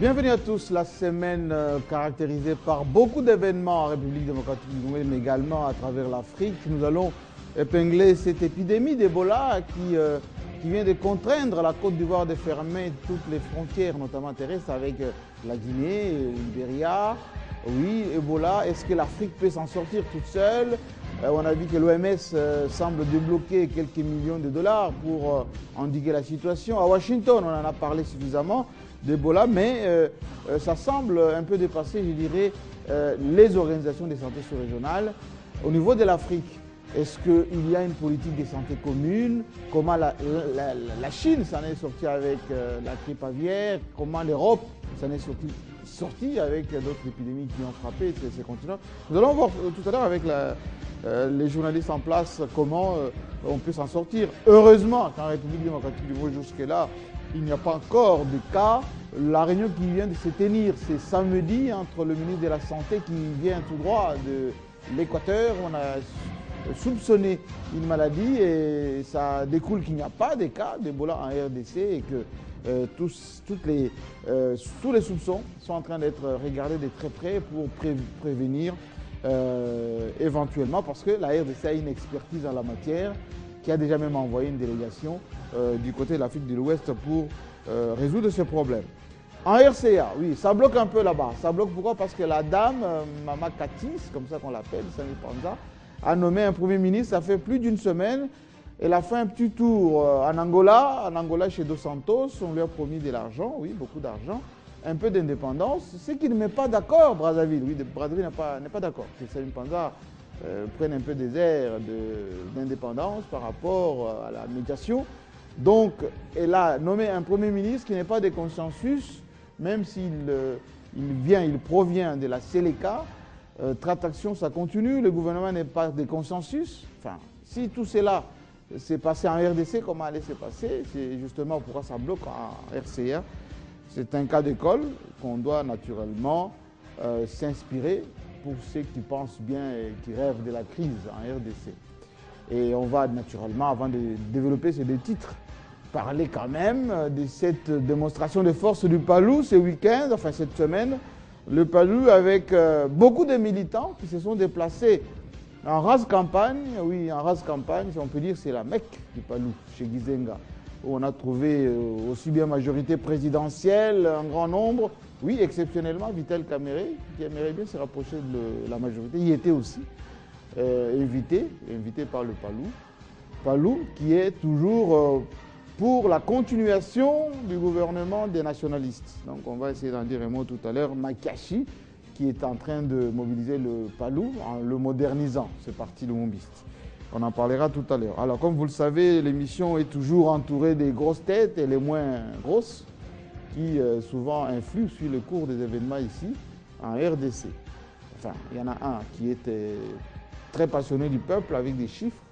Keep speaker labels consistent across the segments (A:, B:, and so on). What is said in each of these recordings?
A: Bienvenue à tous. La semaine caractérisée par beaucoup d'événements en République démocratique du Congo, mais également à travers l'Afrique. Nous allons épingler cette épidémie d'Ebola qui vient de contraindre la Côte d'Ivoire de fermer toutes les frontières, notamment terrestres, avec la Guinée, le Libéria. Oui, Ebola, est-ce que l'Afrique peut s'en sortir toute seule? On a vu que l'OMS semble débloquer quelques millions de dollars pour endiguer la situation. À Washington, on en a parlé suffisamment d'Ebola, mais ça semble un peu dépasser, je dirais, les organisations de santé sous-régionales. Au niveau de l'Afrique, est-ce qu'il y a une politique de santé commune? Comment la Chine s'en est sortie avec la grippe aviaire? Comment l'Europe s'en est sortie avec d'autres épidémies qui ont frappé ces continents? Nous allons voir tout à l'heure avec les journalistes en place comment on peut s'en sortir. Heureusement qu'en République démocratique du Congo, jusque-là, il n'y a pas encore de cas. La réunion qui vient de se tenir, c'est samedi entre le ministre de la Santé qui vient tout droit de l'Équateur. On a soupçonné une maladie et ça découle qu'il n'y a pas de cas d'Ebola en RDC et que tous les soupçons sont en train d'être regardés de très près pour prévenir éventuellement, parce que la RDC a une expertise en la matière, qui a déjà même envoyé une délégation du côté de l'Afrique de l'Ouest pour résoudre ce problème. En RCA, oui, ça bloque un peu là-bas. Ça bloque pourquoi? Parce que la dame, Mama Katis, comme ça qu'on l'appelle, Sami Panza, a nommé un Premier ministre, ça fait plus d'une semaine. Elle a fait un petit tour en Angola chez Dos Santos, on lui a promis de l'argent, oui, beaucoup d'argent, un peu d'indépendance, ce qui ne met pas d'accord Brazzaville. Oui, Brazzaville n'est pas d'accord que Sami Panza prenne un peu des airs d'indépendance par rapport à la médiation. Donc, elle a nommé un Premier ministre qui n'est pas de consensus, même s'il provient de la Séléka. Tratation, ça continue, le gouvernement n'est pas de consensus. Enfin, si tout cela s'est passé en RDC, comment allait se passer? C'est justement pourquoi ça bloque en RCA. C'est un cas d'école qu'on doit naturellement s'inspirer pour ceux qui pensent bien et qui rêvent de la crise en RDC. Et on va naturellement, avant de développer ces deux titres, parler quand même de cette démonstration de force du Palou ce week-end, enfin cette semaine. Le Palou avec beaucoup de militants qui se sont déplacés en rase campagne. Oui, en rase campagne, si on peut dire, c'est la Mecque du Palou, chez Gizenga, où on a trouvé aussi bien majorité présidentielle, un grand nombre. Oui, exceptionnellement, Vital Kamerhe, qui aimerait bien se rapprocher de la majorité, y était aussi invité par le Palou. Palou qui est toujours pour la continuation du gouvernement des nationalistes. Donc on va essayer d'en dire un mot tout à l'heure. Makashi, qui est en train de mobiliser le Palou en le modernisant, ce parti lumumbiste. On en parlera tout à l'heure. Alors comme vous le savez, l'émission est toujours entourée des grosses têtes et les moins grosses, qui souvent influent sur le cours des événements ici, en RDC. Enfin, il y en a un qui est très passionné du peuple avec des chiffres.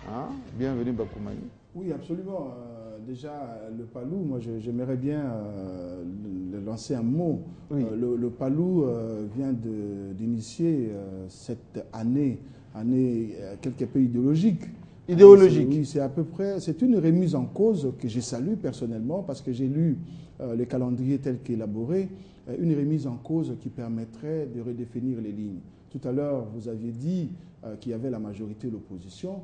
A: Hein? Bienvenue Bakoumani.
B: Oui, absolument. Déjà, le Palou, moi j'aimerais bien lancer un mot. Oui. Le Palou vient d'initier cette année quelque peu idéologique.
A: Idéologique.
B: Oui, c'est à peu près, c'est une remise en cause que je salue personnellement parce que j'ai lu le calendrier tel qu'élaboré, une remise en cause qui permettrait de redéfinir les lignes. Tout à l'heure, vous aviez dit qu'il y avait la majorité et l'opposition.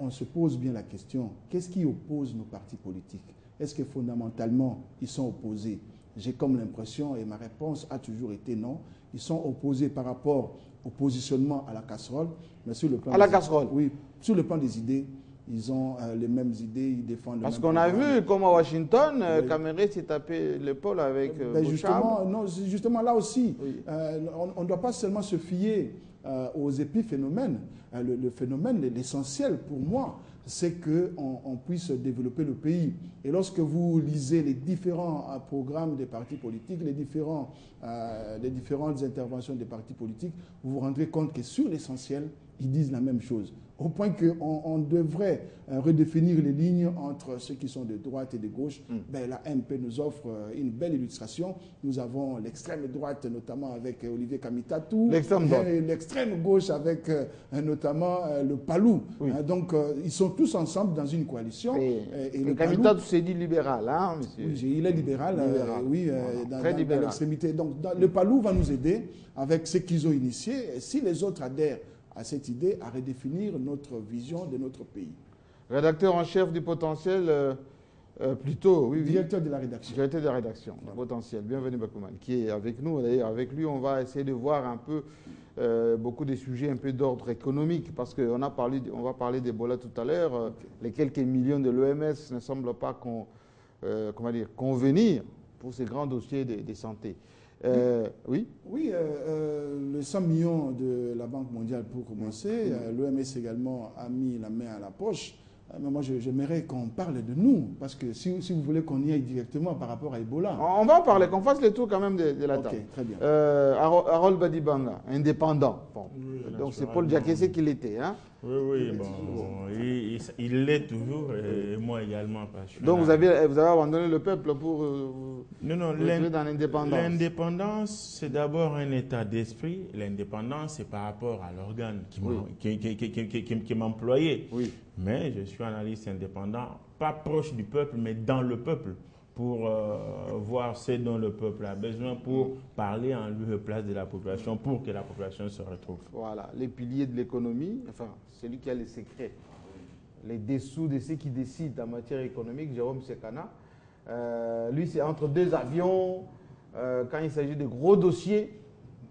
B: On se pose bien la question, qu'est-ce qui oppose nos partis politiques? Est-ce que fondamentalement, ils sont opposés? J'ai comme l'impression, et ma réponse a toujours été non, ils sont opposés par rapport au positionnement à la casserole. Mais sur le plan
A: casserole?
B: Oui, sur le plan des idées, ils ont les mêmes idées, ils défendent...
A: Parce qu'on a vu, comme à Washington, Kamerhe s'est tapé l'épaule avec
B: justement là aussi, oui. On ne doit pas seulement se fier aux épiphénomènes. Le phénomène, l'essentiel pour moi, c'est qu'on puisse développer le pays. Et lorsque vous lisez les différents programmes des partis politiques, les différentes interventions des partis politiques, vous vous rendrez compte que sur l'essentiel, ils disent la même chose. Au point qu'on devrait redéfinir les lignes entre ceux qui sont de droite et de gauche. Ben, la MP nous offre une belle illustration. Nous avons l'extrême droite, notamment avec Olivier Kamitatou.
A: L'extrême droite.
B: L'extrême gauche avec notamment le Palou.
A: Oui.
B: Donc, ils sont tous ensemble dans une coalition.
A: Et le Kamitatou s'est dit libéral, hein, monsieur?
B: Oui, il est libéral, oui,
A: très libéral.
B: Dans l'extrémité. Donc, le Palou va nous aider avec ce qu'ils ont initié. Et si les autres adhèrent à cette idée, à redéfinir notre vision de notre pays.
A: Rédacteur en chef du Potentiel, plutôt, oui.
B: Directeur de la rédaction.
A: Directeur de la rédaction, du Potentiel. Bienvenue, Bakouman, qui est avec nous. D'ailleurs, avec lui, on va essayer de voir un peu beaucoup des sujets un peu d'ordre économique, parce qu'on va parler d'Ebola tout à l'heure. Les quelques millions de l'OMS ne semblent pas convenir pour ces grands dossiers de santé. Oui.
B: Oui, les 100 millions de la Banque mondiale pour commencer. L'OMS également a mis la main à la poche. Mais moi, j'aimerais qu'on parle de nous, parce que si vous voulez qu'on y aille directement par rapport à Ebola.
A: On va en parler, qu'on fasse le tour quand même de la table.
B: Ok, très bien.
A: Harold Badibanga, indépendant. Bon.
C: Oui,
A: donc c'est Paul Diakessé qui l'était. Hein?
C: Oui, bon, il l'est toujours, et moi également.
A: Donc vous avez abandonné le peuple pour
C: non,
A: dans l'indépendance.
C: L'indépendance, c'est d'abord un état d'esprit. L'indépendance, c'est par rapport à l'organe qui m'employait.
A: Oui.
C: Mais je suis analyste indépendant, pas proche du peuple, mais dans le peuple, pour voir ce dont le peuple a besoin, pour parler en lieu et place de la population, pour que la population se retrouve.
A: Voilà, les piliers de l'économie, enfin, celui qui a les secrets, les dessous de ceux qui décident en matière économique, Jérôme Sekana. Lui, c'est entre deux avions, quand il s'agit de gros dossiers,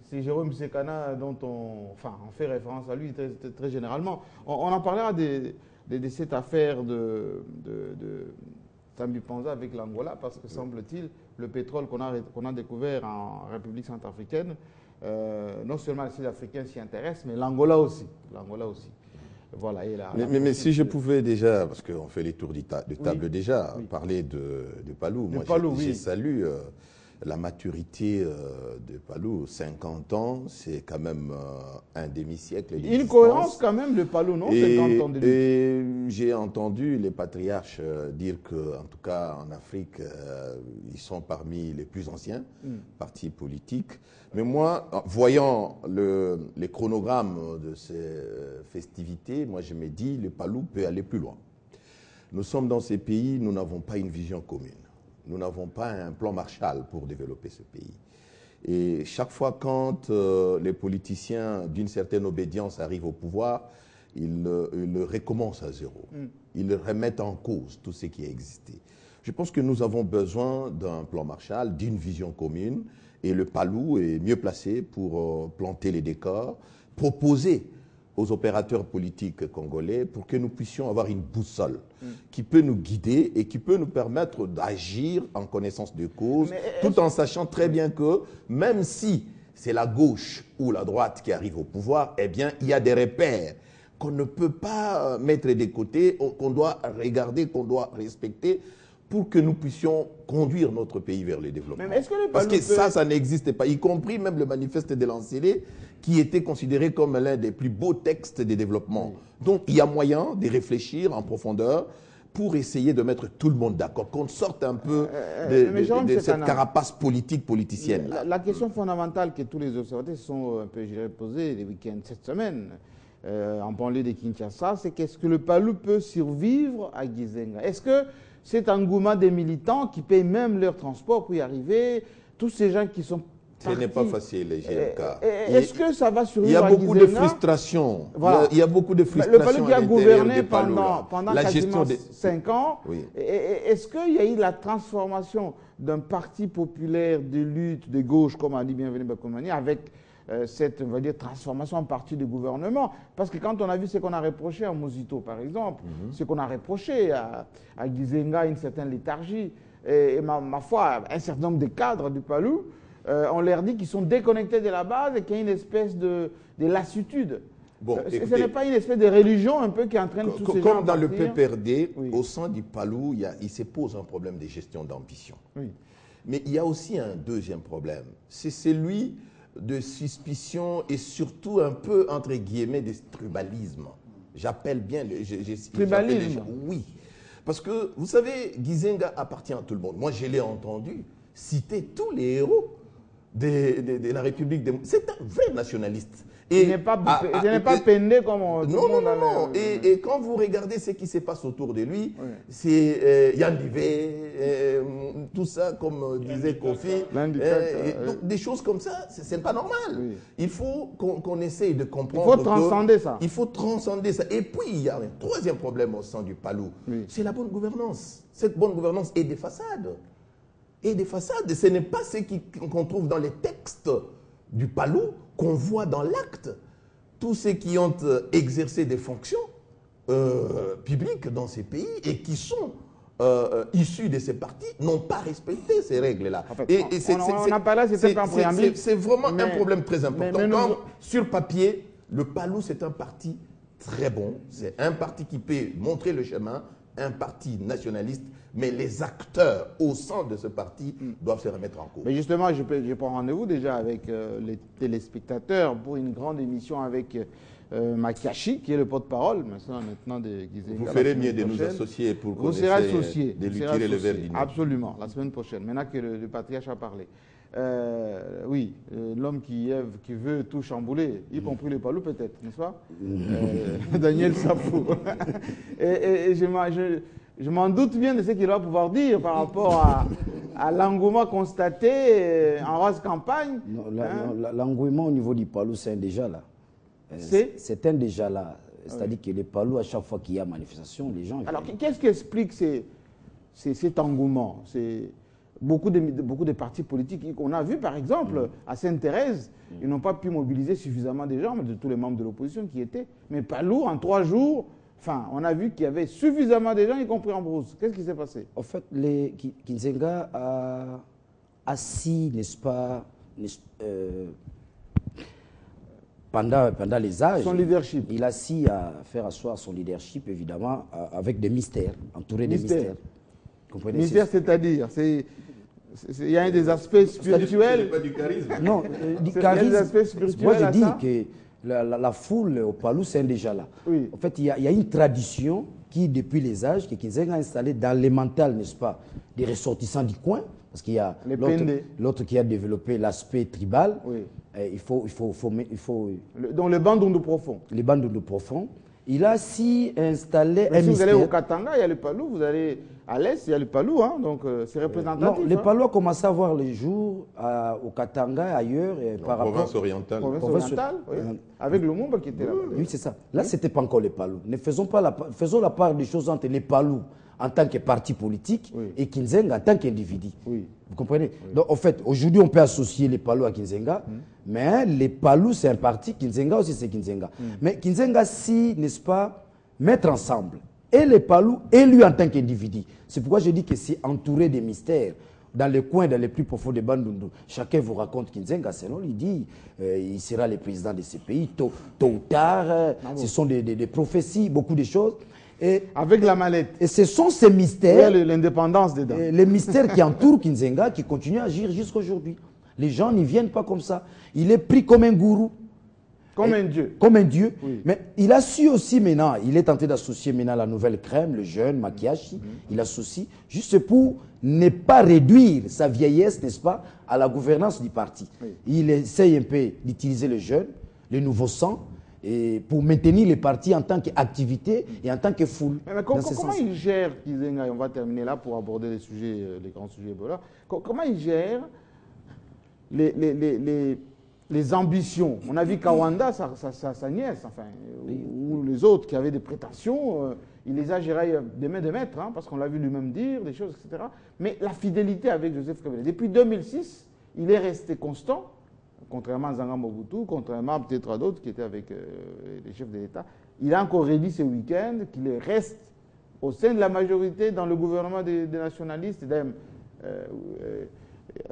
A: c'est Jérôme Sekana dont on fait référence à lui très généralement. On en parlera de cette affaire de Sambi Panza avec l'Angola, parce que semble-t-il, le pétrole qu'on a découvert en République centrafricaine, non seulement les Sud-Africains s'y intéressent, mais l'Angola aussi. Voilà,
D: mais si je pouvais déjà, parce qu'on fait les tours de table déjà, parler de Palou. Moi, j'ai salué la maturité de Palou. 50 ans, c'est quand même un demi-siècle.
A: Une cohérence quand même de Palou, non? 50 ans de lutte.
D: Et j'ai entendu les patriarches dire qu'en tout cas en Afrique, ils sont parmi les plus anciens partis politiques. Mais moi, voyant les chronogrammes de ces festivités, moi je me dis, le Palou peut aller plus loin. Nous sommes dans ces pays, nous n'avons pas une vision commune. Nous n'avons pas un plan Marshall pour développer ce pays. Et chaque fois quand les politiciens d'une certaine obédience arrivent au pouvoir, ils recommencent à zéro. Ils remettent en cause tout ce qui a existé. Je pense que nous avons besoin d'un plan Marshall, d'une vision commune, et le Palou est mieux placé pour planter les décors, proposer aux opérateurs politiques congolais pour que nous puissions avoir une boussole qui peut nous guider et qui peut nous permettre d'agir en connaissance de cause, tout en sachant très bien que même si c'est la gauche ou la droite qui arrive au pouvoir, eh bien, il y a des repères qu'on ne peut pas mettre de côté, qu'on doit regarder, qu'on doit respecter pour que nous puissions conduire notre pays vers le développement. Parce que ça n'existe pas, y compris même le manifeste de Lancélé, qui était considéré comme l'un des plus beaux textes de développement. Donc il y a moyen de réfléchir en profondeur pour essayer de mettre tout le monde d'accord, qu'on sorte un peu de cette carapace politicienne.
A: La question fondamentale que tous les observateurs se sont un peu posée les week-ends cette semaine, en banlieue de Kinshasa, c'est qu'est-ce que le Palou peut survivre à Gizenga? Est-ce que cet engouement des militants qui payent même leur transport pour y arriver, tous ces gens qui sont
D: ce n'est pas facile, les GMK.
A: Est-ce que ça va survivre?
D: Il y a beaucoup de frustration. Voilà. Il y a beaucoup de frustration.
A: Le Palou qui a gouverné pendant quasiment 5 ans, est-ce qu'il y a eu la transformation d'un parti populaire de lutte de gauche, comme a dit Bienvenue Bakoumani, avec cette, on va dire, transformation en parti de gouvernement? Parce que quand on a vu ce qu'on a reproché à Mozito, par exemple, ce qu'on a reproché à Gizenga, une certaine léthargie, et ma foi, un certain nombre de cadres du Palou, on leur dit qu'ils sont déconnectés de la base et qu'il y a une espèce de lassitude.
D: Bon,
A: ce
D: écoutez,
A: n'est pas une espèce de religion un peu qui entraîne tous ces gens
D: comme dans le
A: partir?
D: PPRD,
A: Oui.
D: au sein du Palou, il se pose un problème de gestion d'ambition.
A: Oui.
D: Mais il y a aussi un deuxième problème. C'est celui de suspicion et surtout un peu, entre guillemets, de tribalisme. J'appelle bien
A: Tribalisme?
D: Oui. Parce que, vous savez, Gizenga appartient à tout le monde. Moi, je l'ai entendu citer tous les héros de la République. C'est un vrai nationaliste.
A: Je n'ai pas pendé comme tout
D: non,
A: le monde.
D: non. Et quand vous regardez ce qui se passe autour de lui, oui. C'est Yann Divé, tout ça, comme disait Kofi. Donc des choses comme ça, ce n'est pas normal. Oui. Il faut qu'on essaye de comprendre.
A: Il faut transcender ça.
D: Il faut transcender ça. Et puis, il y a un troisième problème au sein du Palou. Oui. C'est la bonne gouvernance. Cette bonne gouvernance est des façades. Et des façades, ce n'est pas ce qu'on trouve dans les textes du Palou qu'on voit dans l'acte. Tous ceux qui ont exercé des fonctions publiques dans ces pays et qui sont issus de ces partis n'ont pas respecté ces règles-là.
A: En fait,
D: c'est vraiment un problème très important. Sur papier, le Palou, c'est un parti très bon. C'est un parti qui peut montrer le chemin, un parti nationaliste. Mais les acteurs au sein de ce parti doivent se remettre en cause.
A: Mais justement, je prends rendez-vous déjà avec les téléspectateurs pour une grande émission avec Makiashi, qui est le porte-parole maintenant de Gizenga.
D: Vous ferez mieux de nous associer pour qu'on essaie de lui tirer le verre du nez.
A: Absolument, la semaine prochaine, maintenant que le patriarche a parlé. Oui, l'homme qui veut tout chambouler, y compris le Palou peut-être, n'est-ce pas? Daniel Safou. et je m'en doute bien de ce qu'il va pouvoir dire par rapport à l'engouement constaté en rase campagne.
E: L'engouement au niveau du Palou, c'est un déjà là. C'est un déjà là. C'est-à-dire que les Palou, à chaque fois qu'il y a manifestation, les gens...
A: Alors, qu'est-ce qui explique cet engouement? Beaucoup de partis politiques, on a vu par exemple à Sainte-Thérèse, ils n'ont pas pu mobiliser suffisamment de gens, mais de tous les membres de l'opposition qui étaient. Mais Palou, en 3 jours, enfin, on a vu qu'il y avait suffisamment de gens, y compris en brousse. Qu'est-ce qui s'est passé?
E: En fait, Gizenga a assis, n'est-ce pas, pendant les âges.
A: Son leadership.
E: Il a assis à faire asseoir son leadership, évidemment, avec des mystères, entouré de mystères.
A: Mystère, c'est-à-dire, il y a des aspects spirituels.
D: C'est pas du charisme.
E: Non, du charisme. Des aspects spirituels. Moi, je dis que la foule au Palou, c'est déjà là.
A: Oui.
E: En fait, il y a une tradition qui, depuis les âges, que Gizenga a installée dans les mentales, n'est-ce pas, des ressortissants du coin, parce qu'il y a l'autre qui a développé l'aspect tribal.
A: Oui.
E: Il faut
A: dans les Bandundu profonds.
E: Les Bandundu profonds. Il a si installé un
A: si
E: mystère.
A: Vous allez au Katanga, il y a le Palou. Vous allez à l'est, il y a le Palou. Hein, donc c'est représentatif.
E: Non, le Palou a commencé à voir les jours au Katanga, ailleurs.
D: Par province orientale.
A: Oui. Avec le Lumumba qui était là.
E: Oui, c'est ça. Là, ce n'était pas encore les Palou. Faisons la part des choses entre les Palou en tant que parti politique et Gizenga en tant qu'individu.
A: Oui.
E: Vous comprenez? Donc, en fait, aujourd'hui, on peut associer les Palou à Gizenga, mais les Palou, c'est un parti, Gizenga aussi, c'est Gizenga. Mais Gizenga, si, n'est-ce pas, mettre ensemble, et les Palou, et lui en tant qu'individu. C'est pourquoi je dis que c'est entouré de mystères. Dans les coins, dans les plus profonds des Bandundu, chacun vous raconte Gizenga, selon lui dit, il sera le président de ces pays, tôt ou tard, ce sont des prophéties, beaucoup de choses. Et
A: avec la mallette.
E: Et ce sont ces mystères.
A: Il y a l'indépendance dedans.
E: Les mystères qui entourent Gizenga, qui continuent à agir jusqu'à aujourd'hui. Les gens n'y viennent pas comme ça. Il est pris comme un gourou.
A: Comme un dieu.
E: Comme un dieu.
A: Oui.
E: Mais il a su aussi maintenant, il est tenté d'associer maintenant la nouvelle crème, le jeune Makiashi. Il associe juste pour ne pas réduire sa vieillesse, n'est-ce pas, à la gouvernance du parti. Oui. Il essaye un peu d'utiliser le jeune, le nouveau sang, et pour maintenir les partis en tant qu'activité et en tant que foule.
A: Mais comment il gère Gizenga? On va terminer là pour aborder les grands sujets Ebola. Comment il gère les ambitions? On a vu Kawanda, sa nièce, enfin, ou les autres qui avaient des prétentions, il les a gérées de main de maître, hein, parce qu'on l'a vu lui-même dire des choses, etc. Mais la fidélité avec Joseph Kabila, depuis 2006, il est resté constant. Contrairement à Zanga Mobutu, contrairement peut-être à d'autres qui étaient avec les chefs de l'État, il a encore redit ce week-end qu'il reste au sein de la majorité dans le gouvernement des nationalistes.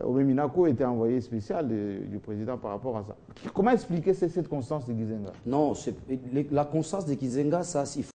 A: Omeminako était envoyé spécial du président par rapport à ça. Comment expliquer cette constance de Gizenga?
E: Non, la constance de Gizenga, ça,